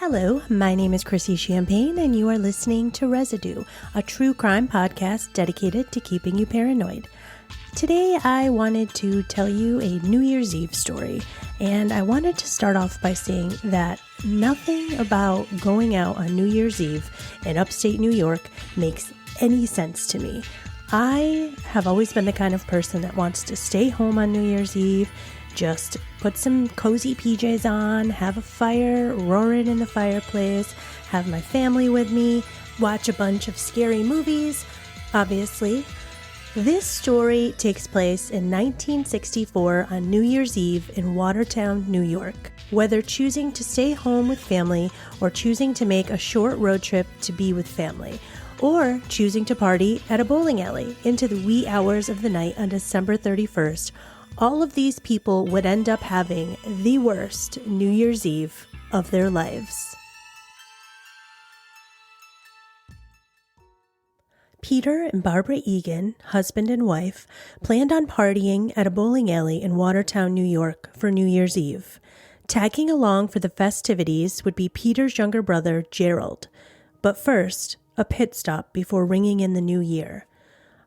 Hello, my name is Chrissy Shampine, and you are listening to Residue, a true crime podcast dedicated to keeping you paranoid. Today, I wanted to tell you a New Year's Eve story, and I wanted to start off by saying that nothing about going out on New Year's Eve in upstate New York makes any sense to me. I have always been the kind of person that wants to stay home on New Year's Eve, just put some cozy PJs on, have a fire roaring in the fireplace, have my family with me, watch a bunch of scary movies, obviously. This story takes place in 1964 on New Year's Eve in Watertown, New York. Whether choosing to stay home with family or choosing to make a short road trip to be with family, or choosing to party at a bowling alley into the wee hours of the night on December 31st, all of these people would end up having the worst New Year's Eve of their lives. Peter and Barbara Egan, husband and wife, planned on partying at a bowling alley in Watertown, New York for New Year's Eve. Tagging along for the festivities would be Peter's younger brother, Gerald. But first, a pit stop before ringing in the new year.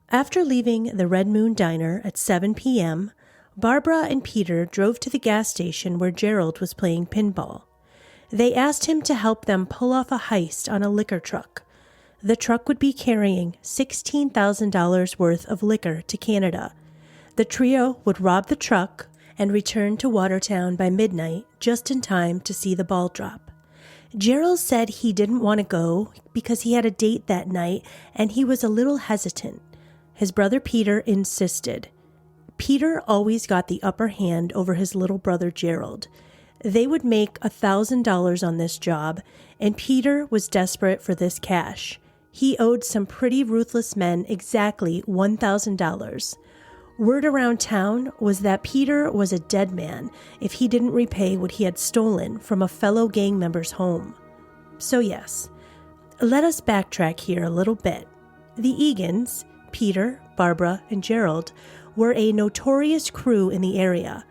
After leaving the Red Moon Diner at 7 p.m., Barbara and Peter drove to the gas station where Gerald was playing pinball. They asked him to help them pull off a heist on a liquor truck. The truck would be carrying $16,000 worth of liquor to Canada. The trio would rob the truck and return to Watertown by midnight, just in time to see the ball drop. Gerald said he didn't want to go because he had a date that night and he was a little hesitant. His brother Peter insisted. Peter always got the upper hand over his little brother Gerald. They would make $1,000 on this job, and Peter was desperate for this cash. He owed some pretty ruthless men exactly $1,000. Word around town was that Peter was a dead man if he didn't repay what he had stolen from a fellow gang member's home. So yes, let us backtrack here a little bit. The Egans, Peter, Barbara, and Gerald, were a notorious crew in the area.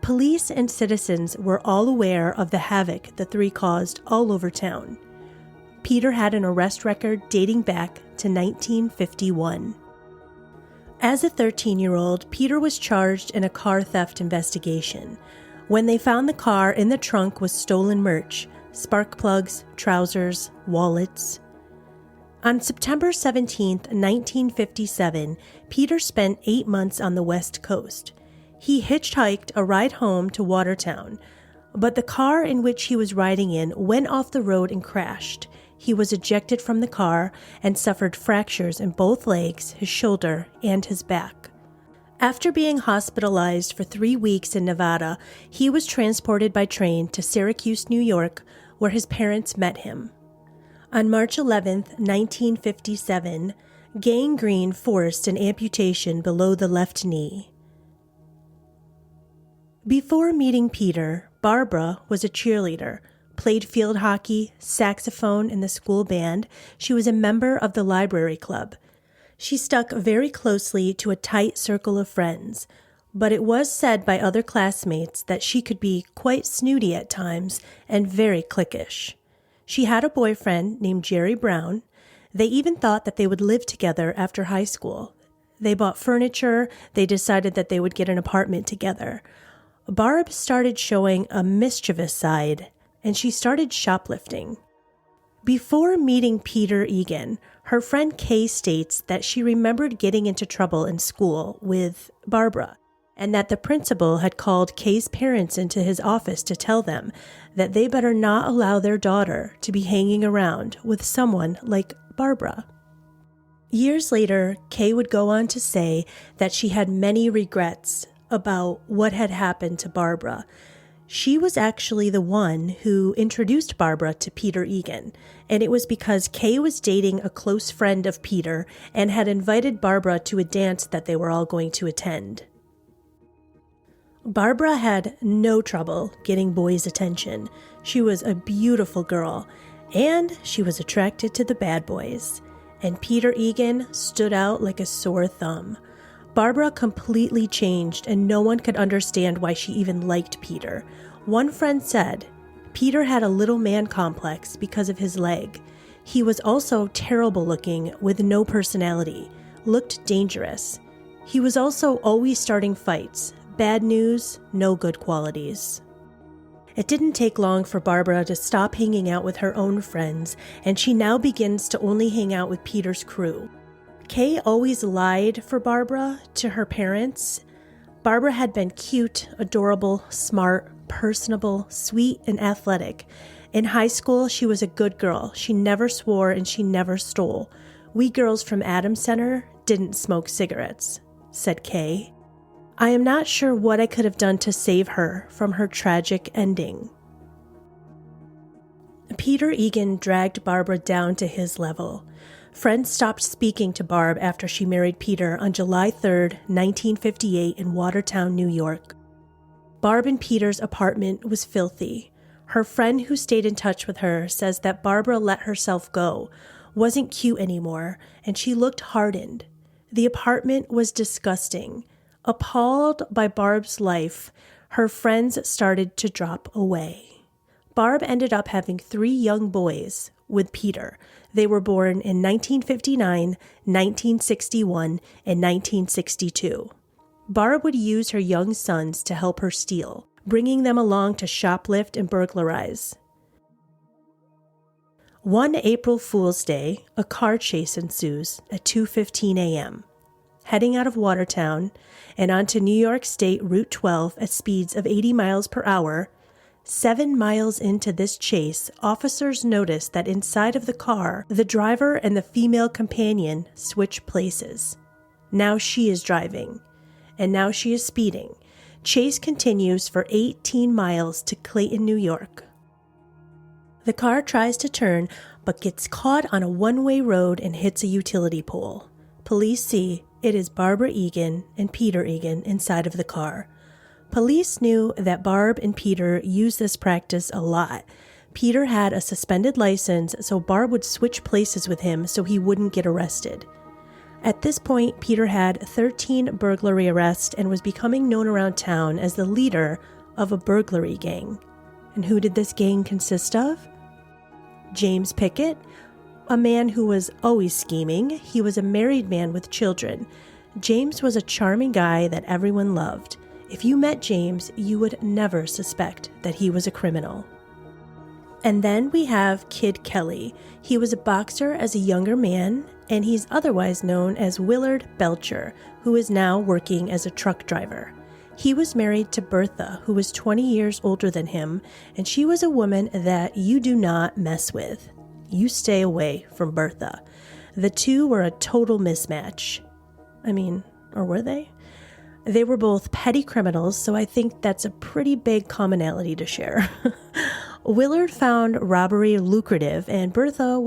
Police and citizens were all aware of the havoc the three caused all over town. Peter had an arrest record dating back to 1951. As a 13-year-old, Peter was charged in a car theft investigation. When they found the car, in the trunk was stolen merch, spark plugs, trousers, wallets. On September 17, 1957, Peter spent 8 months on the West Coast. He hitchhiked a ride home to Watertown, but the car in which he was riding in went off the road and crashed. He was ejected from the car and suffered fractures in both legs, his shoulder, and his back. After being hospitalized for 3 weeks in Nevada, he was transported by train to Syracuse, New York, where his parents met him. On March 11, 1957, gangrene forced an amputation below the left knee. Before meeting Peter, Barbara was a cheerleader, played field hockey, saxophone in the school band. She was a member of the library club. She stuck very closely to a tight circle of friends, but it was said by other classmates that she could be quite snooty at times and very cliquish. She had a boyfriend named Jerry Brown. They even thought that they would live together after high school. They bought furniture. They decided that they would get an apartment together. Barb started showing a mischievous side, and she started shoplifting. Before meeting Peter Egan, her friend Kay states that she remembered getting into trouble in school with Barbara, and that the principal had called Kay's parents into his office to tell them that they better not allow their daughter to be hanging around with someone like Barbara. Years later, Kay would go on to say that she had many regrets about what had happened to Barbara. She was actually the one who introduced Barbara to Peter Egan, and it was because Kay was dating a close friend of Peter and had invited Barbara to a dance that they were all going to attend. Barbara had no trouble getting boys' attention. She was a beautiful girl, and she was attracted to the bad boys. And Peter Egan stood out like a sore thumb. Barbara completely changed, and no one could understand why she even liked Peter. One friend said, Peter had a little man complex because of his leg. He was also terrible looking with no personality, looked dangerous. He was also always starting fights. Bad news, no good qualities. It didn't take long for Barbara to stop hanging out with her own friends, and she now begins to only hang out with Peter's crew. Kay always lied for Barbara to her parents. Barbara had been cute, adorable, smart, personable, sweet, and athletic. In high school, she was a good girl. She never swore and she never stole. We girls from Adams Center didn't smoke cigarettes, said Kay. I am not sure what I could have done to save her from her tragic ending. Peter Egan dragged Barbara down to his level. Friends stopped speaking to Barb after she married Peter on July 3rd, 1958 in Watertown, New York. Barb and Peter's apartment was filthy. Her friend who stayed in touch with her says that Barbara let herself go, wasn't cute anymore, and she looked hardened. The apartment was disgusting. Appalled by Barb's life, her friends started to drop away. Barb ended up having 3 young boys with Peter. They were born in 1959, 1961, and 1962. Barb would use her young sons to help her steal, bringing them along to shoplift and burglarize. One April Fool's Day, a car chase ensues at 2:15 a.m. Heading out of Watertown and onto New York State Route 12 at speeds of 80 miles per hour, 7 miles into this chase, officers noticed that inside of the car, the driver and the female companion switch places. Now she is driving, and now she is speeding. Chase continues for 18 miles to Clayton, New York. The car tries to turn, but gets caught on a one-way road and hits a utility pole. Police see it is Barbara Egan and Peter Egan inside of the car. Police knew that Barb and Peter used this practice a lot. Peter had a suspended license, so Barb would switch places with him so he wouldn't get arrested. At this point, Peter had 13 burglary arrests and was becoming known around town as the leader of a burglary gang. And who did this gang consist of? James Pickett, a man who was always scheming. He was a married man with children. James was a charming guy that everyone loved. If you met James, you would never suspect that he was a criminal. And then we have Kid Kelly. He was a boxer as a younger man, and he's otherwise known as Willard Belcher, who is now working as a truck driver. He was married to Bertha, who was 20 years older than him, and she was a woman that you do not mess with. You stay away from Bertha. The two were a total mismatch. Or were they? They were both petty criminals, so I think that's a pretty big commonality to share. Willard found robbery lucrative, and Bertha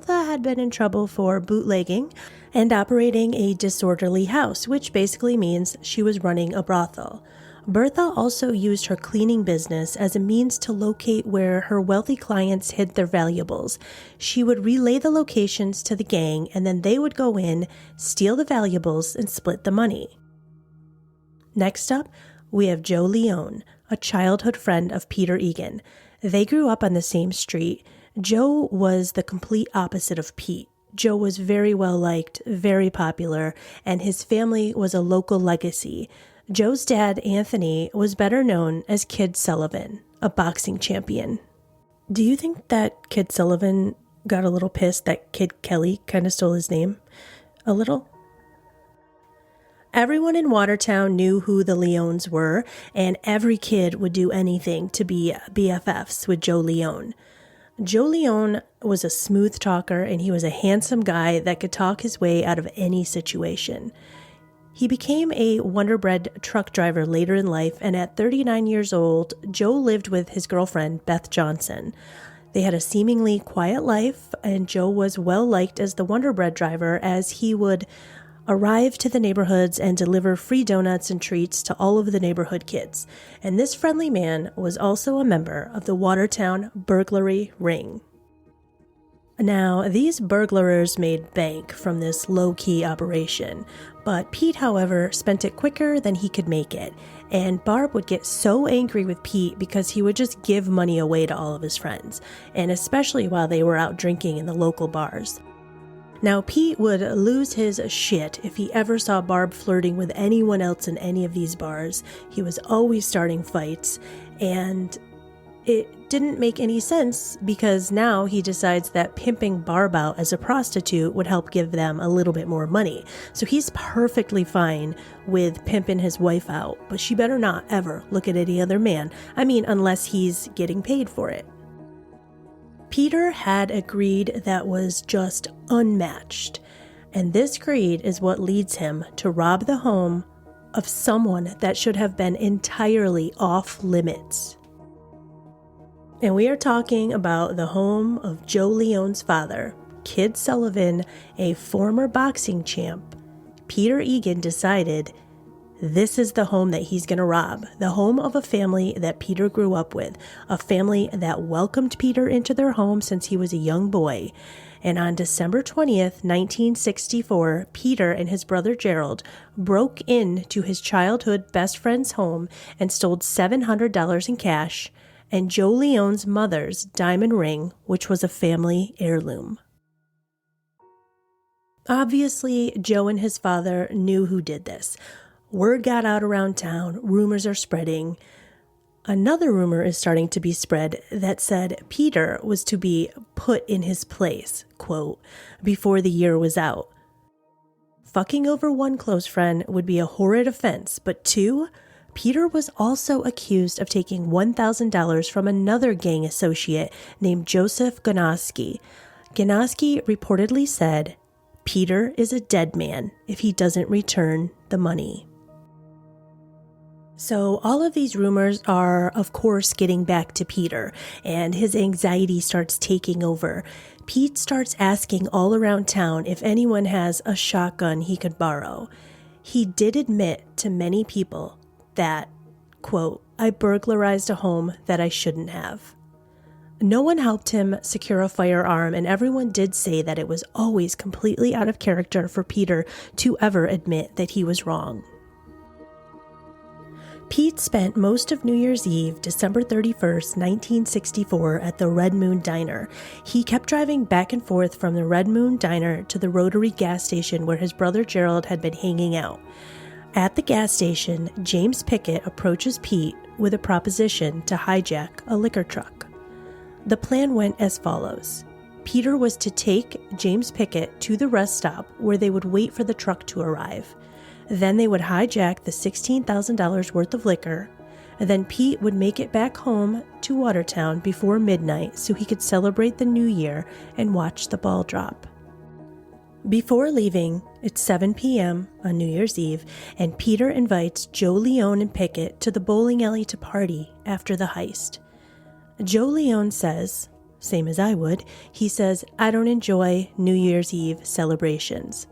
had been in trouble for bootlegging and operating a disorderly house, which basically means she was running a brothel. Bertha also used her cleaning business as a means to locate where her wealthy clients hid their valuables. She would relay the locations to the gang, and then they would go in, steal the valuables, and split the money. Next up, we have Joe Leone, a childhood friend of Peter Egan. They grew up on the same street. Joe was the complete opposite of Pete. Joe was very well liked, very popular, and his family was a local legacy. Joe's dad, Anthony, was better known as Kid Sullivan, a boxing champion. Do you think that Kid Sullivan got a little pissed that Kid Kelly kind of stole his name? A little? Everyone in Watertown knew who the Leones were, and every kid would do anything to be BFFs with Joe Leone. Joe Leone was a smooth talker, and he was a handsome guy that could talk his way out of any situation. He became a Wonder-Bread truck driver later in life, and at 39 years old, Joe lived with his girlfriend, Beth Johnson. They had a seemingly quiet life, and Joe was well liked as the Wonder-Bread driver, as he would arrive to the neighborhoods and deliver free donuts and treats to all of the neighborhood kids. And this friendly man was also a member of the Watertown burglary ring. Now, these burglars made bank from this low-key operation, But Pete, however, spent it quicker than he could make it, and Barb would get so angry with Pete because he would just give money away to all of his friends, and especially while they were out drinking in the local bars. Now, Pete would lose his shit if he ever saw Barb flirting with anyone else in any of these bars. He was always starting fights, and it didn't make any sense because now he decides that pimping Barb out as a prostitute would help give them a little bit more money. So he's perfectly fine with pimping his wife out, but she better not ever look at any other man. I mean, unless he's getting paid for it. Peter had a greed that was just unmatched, and this greed is what leads him to rob the home of someone that should have been entirely off limits. And we are talking about the home of Joe Leone's father, Kid Sullivan, a former boxing champ. Peter Egan decided this is the home that he's going to rob, the home of a family that Peter grew up with, a family that welcomed Peter into their home since he was a young boy. And on December 20th, 1964, Peter and his brother Gerald broke into his childhood best friend's home and stole $700 in cash and Joe Leone's mother's diamond ring, which was a family heirloom. Obviously, Joe and his father knew who did this. Word got out around town, rumors are spreading. Another rumor is starting to be spread that said Peter was to be put in his place, quote, before the year was out. Fucking over one close friend would be a horrid offense, but two, Peter was also accused of taking $1,000 from another gang associate named Joseph Ganoski. Ganoski reportedly said, Peter is a dead man if he doesn't return the money. So all of these rumors are, of course, getting back to Peter, and his anxiety starts taking over. Pete starts asking all around town if anyone has a shotgun he could borrow. He did admit to many people that, quote, I burglarized a home that I shouldn't have. No one helped him secure a firearm, and everyone did say that it was always completely out of character for Peter to ever admit that he was wrong. Pete spent most of New Year's Eve, December 31st, 1964, at the Red Moon Diner. He kept driving back and forth from the Red Moon Diner to the Rotary gas station where his brother Gerald had been hanging out. At the gas station, James Pickett approaches Pete with a proposition to hijack a liquor truck. The plan went as follows. Peter was to take James Pickett to the rest stop where they would wait for the truck to arrive. Then they would hijack the $16,000 worth of liquor, and then Pete would make it back home to Watertown before midnight so he could celebrate the new year and watch the ball drop. Before leaving, it's 7 p.m. on New Year's Eve, and Peter invites Joe Leone and Pickett to the bowling alley to party after the heist. Joe Leone says, same as I would, he says, I don't enjoy New Year's Eve celebrations.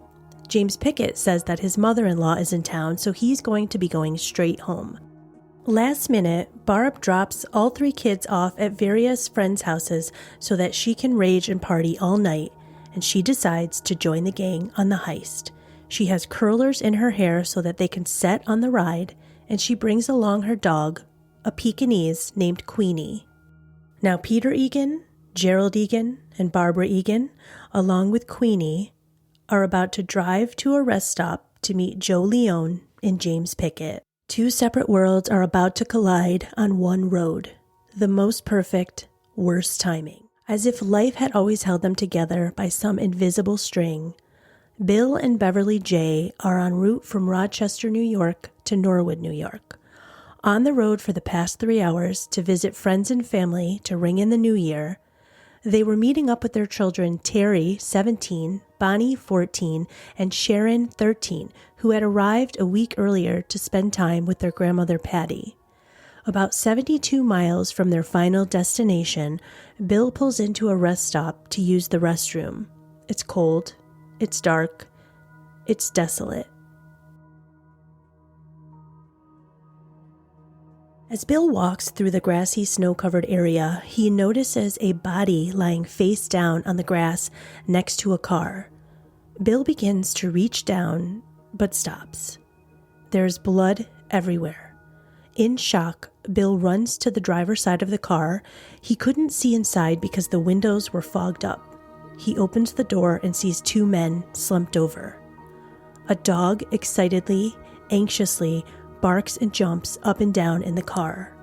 James Pickett says that his mother-in-law is in town, so he's going to be going straight home. Last minute, Barb drops all three kids off at various friends' houses so that she can rage and party all night, and she decides to join the gang on the heist. She has curlers in her hair so that they can set on the ride, and she brings along her dog, a Pekingese named Queenie. Now Peter Egan, Gerald Egan, and Barbara Egan, along with Queenie, are about to drive to a rest stop to meet Joe Leone and James Pickett. Two separate worlds are about to collide on one road. The most perfect, worst timing. As if life had always held them together by some invisible string, Bill and Beverly Jay are en route from Rochester, New York to Norwood, New York. On the road for the past 3 hours to visit friends and family to ring in the new year, they were meeting up with their children Terry, 17, Bonnie, 14, and Sharon, 13, who had arrived a week earlier to spend time with their grandmother Patty. About 72 miles from their final destination, Bill pulls into a rest stop to use the restroom. It's cold, it's dark, it's desolate. As Bill walks through the grassy, snow-covered area, he notices a body lying face down on the grass next to a car. Bill begins to reach down but stops. There's blood everywhere. In shock, Bill runs to the driver's side of the car. He couldn't see inside because the windows were fogged up. He opens the door and sees two men slumped over. A dog excitedly, anxiously barks and jumps up and down in the car.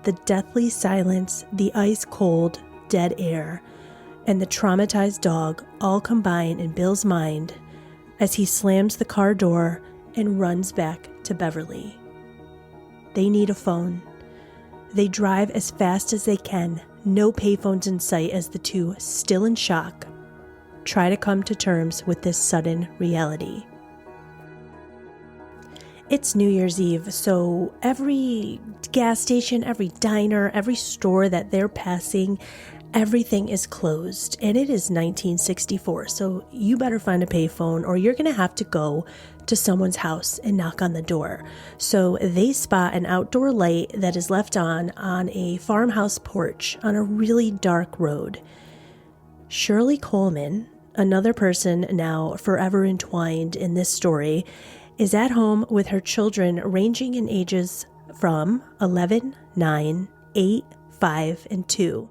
The deathly silence, the ice-cold, dead air, and the traumatized dog all combine in Bill's mind as he slams the car door and runs back to Beverly. They need a phone. They drive as fast as they can, no payphones in sight as the two, still in shock, try to come to terms with this sudden reality. It's New Year's Eve, so every gas station, every diner, every store that they're passing, everything is closed. And it is 1964, so you better find a payphone or you're going to have to go to someone's house and knock on the door. So they spot an outdoor light that is left on a farmhouse porch on a really dark road. Shirley Coleman, another person now forever entwined in this story, is at home with her children ranging in ages from 11, 9, 8, 5, and 2.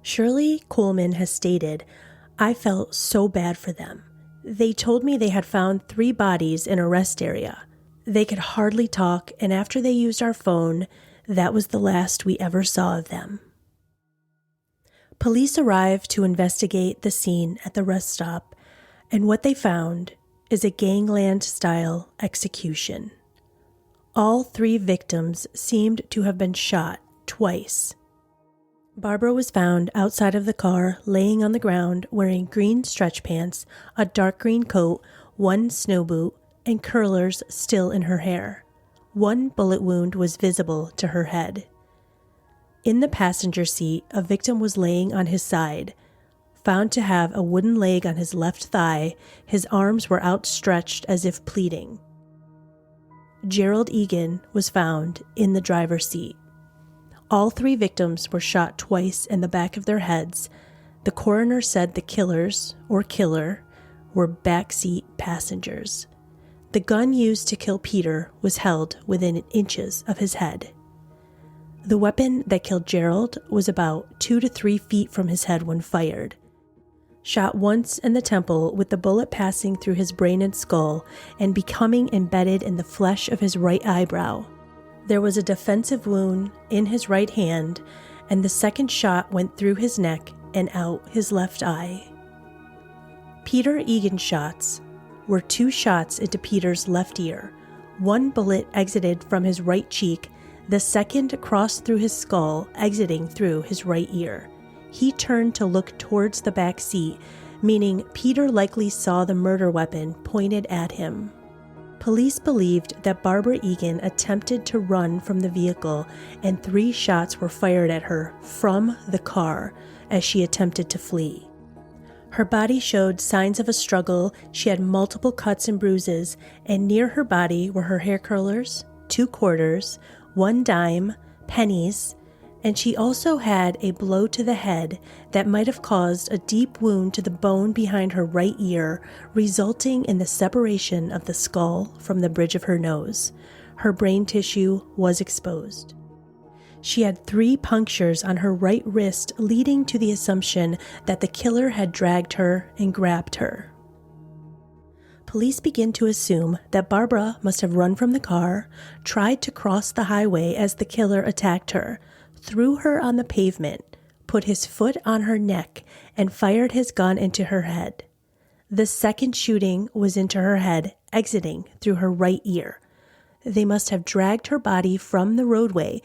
Shirley Coleman has stated, "I felt so bad for them. They told me they had found 3 bodies in a rest area. They could hardly talk, and after they used our phone, that was the last we ever saw of them." Police arrived to investigate the scene at the rest stop, and what they found is a gangland-style execution. All 3 victims seemed to have been shot twice. Barbara was found outside of the car, laying on the ground, wearing green stretch pants, a dark green coat, 1 snow boot, and curlers still in her hair. 1 bullet wound was visible to her head. In the passenger seat, a victim was laying on his side, found to have a wooden leg on his left thigh. His arms were outstretched as if pleading. Gerald Egan was found in the driver's seat. All 3 victims were shot twice in the back of their heads. The coroner said the killers, or killer, were backseat passengers. The gun used to kill Peter was held within inches of his head. The weapon that killed Gerald was about 2 to 3 feet from his head when fired. Shot once in the temple, with the bullet passing through his brain and skull and becoming embedded in the flesh of his right eyebrow. There was a defensive wound in his right hand, and the second shot went through his neck and out his left eye. Peter Egan's shots were 2 shots into Peter's left ear. 1 bullet exited from his right cheek, the second crossed through his skull, exiting through his right ear. He turned to look towards the back seat, meaning Peter likely saw the murder weapon pointed at him. Police believed that Barbara Egan attempted to run from the vehicle, and 3 shots were fired at her from the car as she attempted to flee. Her body showed signs of a struggle. She had multiple cuts and bruises, and near her body were her hair curlers, 2 quarters, 1 dime, pennies, and she also had a blow to the head that might have caused a deep wound to the bone behind her right ear, resulting in the separation of the skull from the bridge of her nose. Her brain tissue was exposed. She had 3 punctures on her right wrist, leading to the assumption that the killer had dragged her and grabbed her. Police begin to assume that Barbara must have run from the car, tried to cross the highway as the killer attacked her, threw her on the pavement, put his foot on her neck, and fired his gun into her head. The second shooting was into her head, exiting through her right ear. They must have dragged her body from the roadway,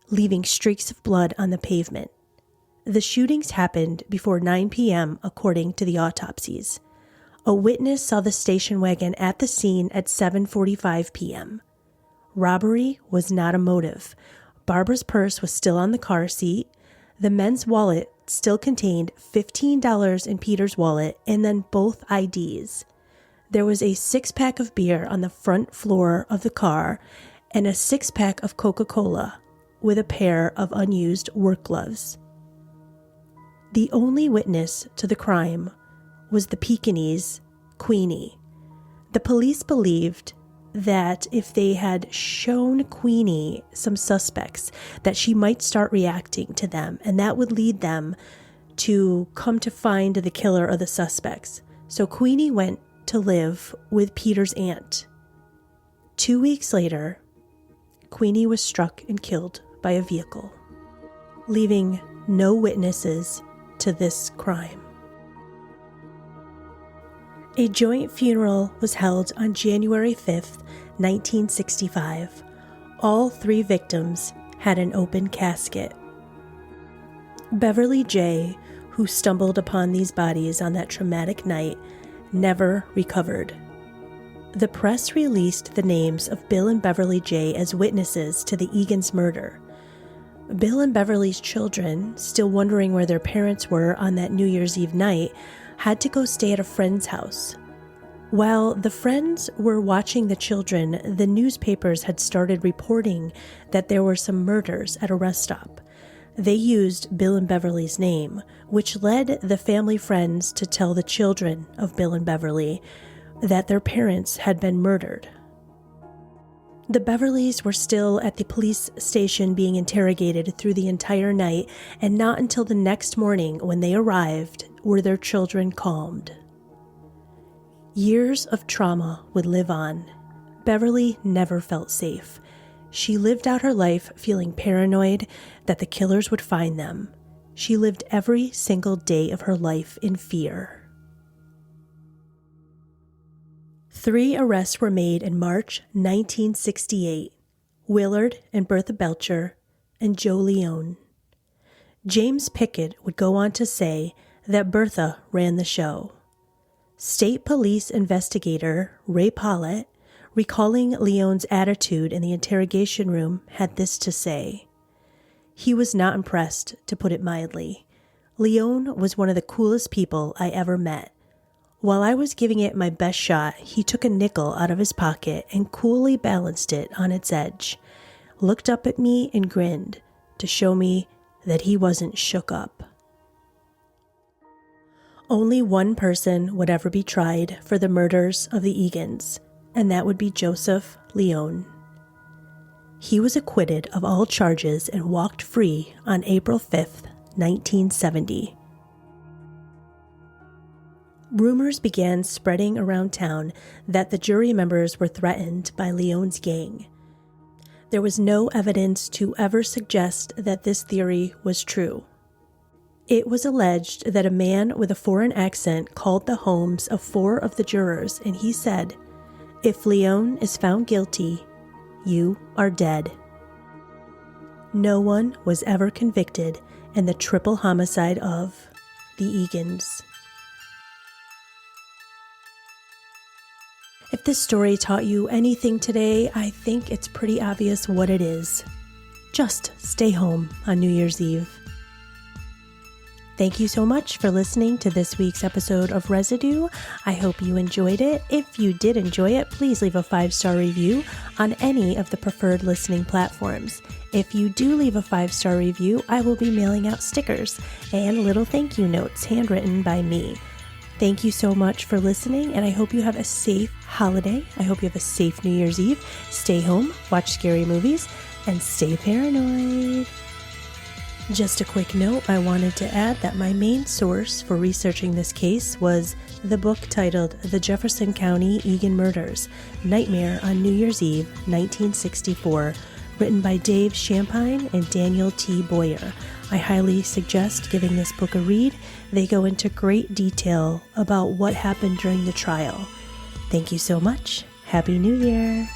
leaving streaks of blood on the pavement. The shootings happened before 9 p.m., according to the autopsies. A witness saw the station wagon at the scene at 7:45 p.m. Robbery was not a motive. Barbara's purse was still on the car seat. The men's wallet still contained $15 in Peter's wallet, and then both IDs. There was a 6-pack of beer on the front floor of the car and a 6-pack of Coca-Cola with a pair of unused work gloves. The only witness to the crime was the Pekingese, Queenie. The police believed that if they had shown Queenie some suspects, that she might start reacting to them, and that would lead them to come to find the killer or the suspects. So Queenie went to live with Peter's aunt. 2 weeks later, Queenie was struck and killed by a vehicle, leaving no witnesses to this crime. A joint funeral was held on January 5th, 1965. All 3 victims had an open casket. Beverly Jay, who stumbled upon these bodies on that traumatic night, never recovered. The press released the names of Bill and Beverly Jay as witnesses to the Egans murder. Bill and Beverly's children, still wondering where their parents were on that New Year's Eve night, had to go stay at a friend's house. While the friends were watching the children, the newspapers had started reporting that there were some murders at a rest stop. They used Bill and Beverly's name, which led the family friends to tell the children of Bill and Beverly that their parents had been murdered. The Beverlys were still at the police station being interrogated through the entire night, and not until the next morning when they arrived were their children calmed. Years of trauma would live on. Beverly never felt safe. She lived out her life feeling paranoid that the killers would find them. She lived every single day of her life in fear. 3 arrests were made in March 1968. Willard and Bertha Belcher and Joe Leone. James Pickett would go on to say that Bertha ran the show. State Police investigator Ray Pollitt, recalling Leone's attitude in the interrogation room, had this to say. He was not impressed, to put it mildly. Leone was one of the coolest people I ever met. While I was giving it my best shot, he took a nickel out of his pocket and coolly balanced it on its edge, looked up at me and grinned to show me that he wasn't shook up. Only one person would ever be tried for the murders of the Egans, and that would be Joseph Leone. He was acquitted of all charges and walked free on April 5th, 1970. Rumors began spreading around town that the jury members were threatened by Leone's gang. There was no evidence to ever suggest that this theory was true. It was alleged that a man with a foreign accent called the homes of 4 of the jurors, and he said, "If Leone is found guilty, you are dead." No one was ever convicted in the triple homicide of the Egans. If this story taught you anything today, I think it's pretty obvious what it is. Just stay home on New Year's Eve. Thank you so much for listening to this week's episode of Residue. I hope you enjoyed it. If you did enjoy it, please leave a 5-star review on any of the preferred listening platforms. If you do leave a 5-star review, I will be mailing out stickers and little thank you notes handwritten by me. Thank you so much for listening, and I hope you have a safe holiday. I hope you have a safe New Year's Eve. Stay home, watch scary movies, and stay paranoid. Just a quick note, I wanted to add that my main source for researching this case was the book titled The Jefferson County Egan Murders, Nightmare on New Year's Eve, 1964, written by Dave Shampine and Daniel T. Boyer. I highly suggest giving this book a read. They go into great detail about what happened during the trial. Thank you so much. Happy New Year.